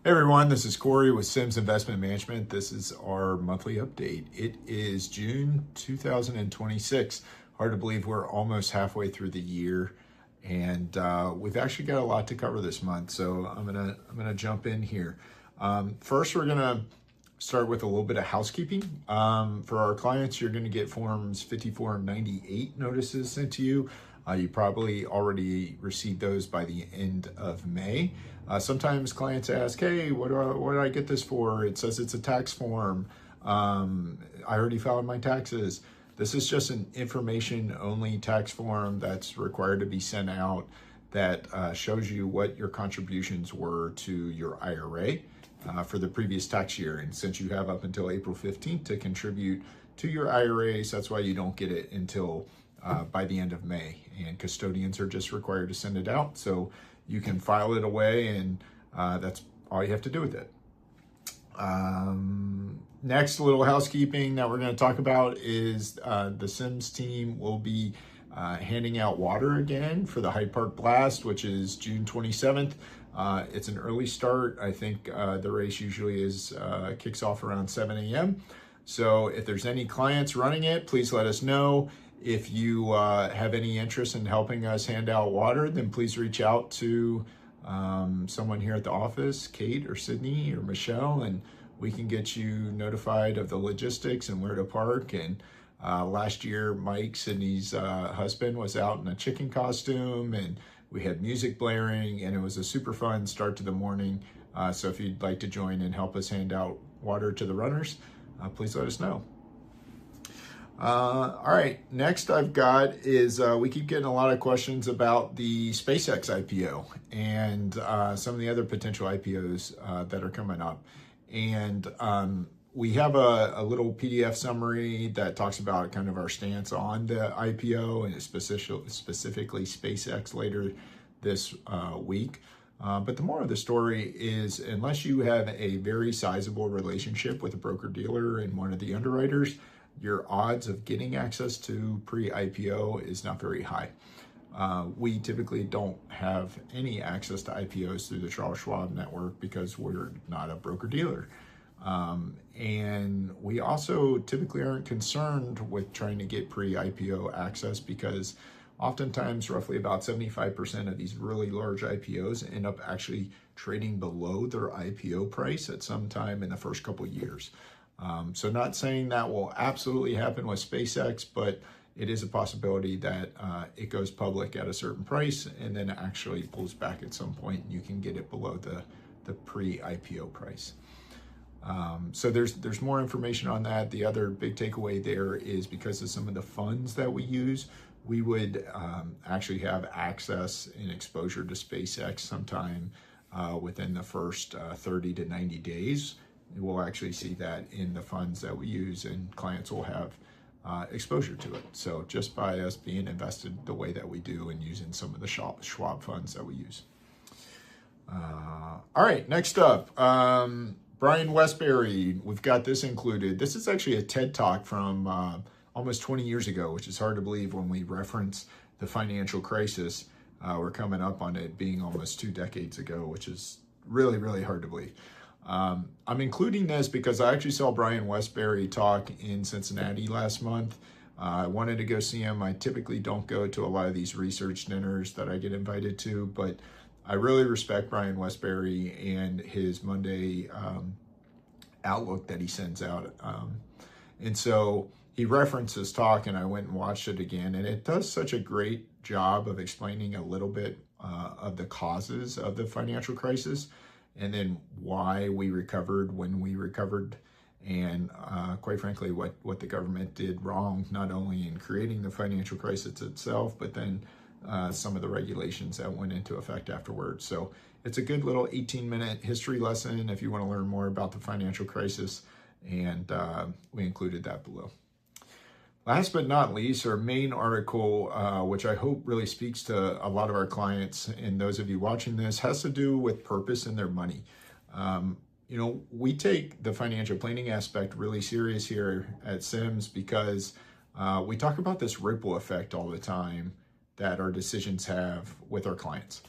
Hey everyone, this is Corey with Sims Investment Management. This is our monthly update. It is June 2026. Hard to believe we're almost halfway through the year, and we've actually got a lot to cover this month. So I'm gonna jump in here. First, we're gonna start with a little bit of housekeeping. For our clients, you're gonna get forms 54 and 98 notices sent to you. You probably already received those by the end of May. Sometimes clients ask, hey, what do I get this for? It says it's a tax form. I already filed my taxes. This is just an information-only tax form that's required to be sent out that shows you what your contributions were to your IRA for the previous tax year. And since you have up until April 15th to contribute to your IRAs, that's why you don't get it until by the end of May. And custodians are just required to send it out. So you can file it away, and that's all you have to do with it. Next, a little housekeeping that we're going to talk about is the Sims team will be handing out water again for the Hyde Park Blast, which is June 27th. It's an early start. I think the race usually kicks off around 7 a.m. So if there's any clients running it, please let us know. If you have any interest in helping us hand out water, then please reach out to someone here at the office, Kate or Sydney or Michelle, and we can get you notified of the logistics and where to park. And last year, Mike, Sydney's husband, was out in a chicken costume, and we had music blaring, and it was a super fun start to the morning. So if you'd like to join and help us hand out water to the runners, please let us know. All right, next I've got is we keep getting a lot of questions about the SpaceX IPO and some of the other potential IPOs that are coming up. And we have a little PDF summary that talks about kind of our stance on the IPO and specifically SpaceX later this week. But the moral of the story is, unless you have a very sizable relationship with a broker-dealer and one of the underwriters, your odds of getting access to pre-IPO is not very high. We typically don't have any access to IPOs through the Charles Schwab network because we're not a broker-dealer. And we also typically aren't concerned with trying to get pre-IPO access because oftentimes roughly about 75% of these really large IPOs end up actually trading below their IPO price at some time in the first couple of years. So not saying that will absolutely happen with SpaceX, but it is a possibility that it goes public at a certain price and then actually pulls back at some point and you can get it below the pre-IPO price. So there's more information on that. The other big takeaway there is because of some of the funds that we use, we would actually have access and exposure to SpaceX sometime within the first 30 to 90 days. We'll actually see that in the funds that we use, and clients will have exposure to it. So just by us being invested the way that we do and using some of the Schwab funds that we use. All right, next up, Brian Westbury. We've got this included. This is actually a TED Talk from almost 20 years ago, which is hard to believe when we reference the financial crisis. We're coming up on it being almost 2 decades ago, which is really, really hard to believe. I'm including this because I actually saw Brian Westbury talk in Cincinnati last month. I wanted to go see him. I typically don't go to a lot of these research dinners that I get invited to, but I really respect Brian Westbury and his Monday outlook that he sends out. And so he referenced this talk, and I went and watched it again, and it does such a great job of explaining a little bit of the causes of the financial crisis, and then why we recovered when we recovered, and quite frankly, what the government did wrong, not only in creating the financial crisis itself, but then some of the regulations that went into effect afterwards. So it's a good little 18-minute history lesson if you want to learn more about the financial crisis, and we included that below. Last but not least, our main article, which I hope really speaks to a lot of our clients and those of you watching this, has to do with purpose in their money. We take the financial planning aspect really serious here at Sims because We talk about this ripple effect all the time that our decisions have with our clients,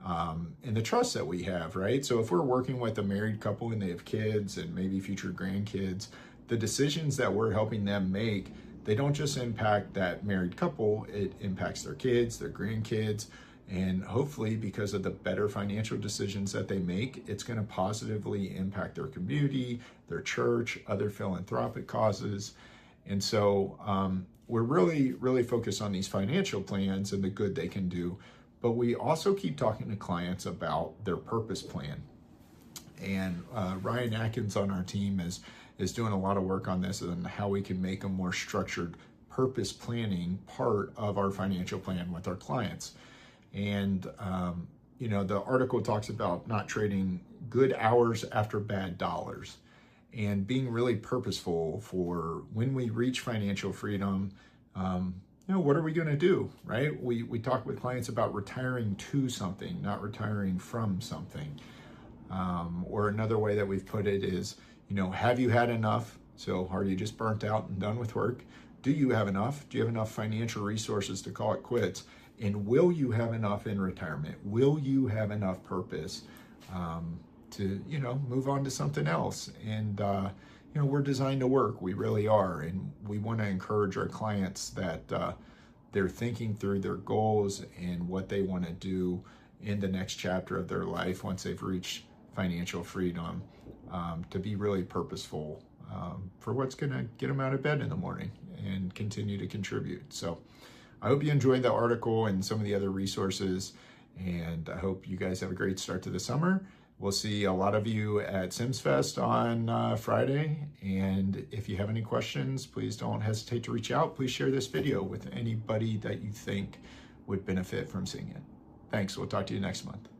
and the trust that we have, right? So if we're working with a married couple and they have kids and maybe future grandkids, the decisions that we're helping them make, they don't just impact that married couple, it impacts their kids, their grandkids, and hopefully because of the better financial decisions that they make, it's going to positively impact their community, their church, other philanthropic causes. And so we're really focused on these financial plans and the good they can do, but we also keep talking to clients about their purpose plan. And Ryan Atkins on our team is doing a lot of work on this and how we can make a more structured purpose planning part of our financial plan with our clients. And, you know, the article talks about not trading good hours after bad dollars and being really purposeful for when we reach financial freedom. You know, what are we going to do, right? We talk with clients about retiring to something, not retiring from something. Or another way that we've put it is, you know, have you had enough? So are you just burnt out and done with work? Do you have enough? Do you have enough financial resources to call it quits? And will you have enough in retirement? Will you have enough purpose to, you know, move on to something else? And, you know, we're designed to work. We really are. And we want to encourage our clients that they're thinking through their goals and what they want to do in the next chapter of their life once they've reached financial freedom, to be really purposeful for what's going to get them out of bed in the morning and continue to contribute. So I hope you enjoyed the article and some of the other resources, and I hope you guys have a great start to the summer. We'll see a lot of you at Sims Fest on Friday, and if you have any questions, please don't hesitate to reach out. Please share this video with anybody that you think would benefit from seeing it. Thanks. We'll talk to you next month.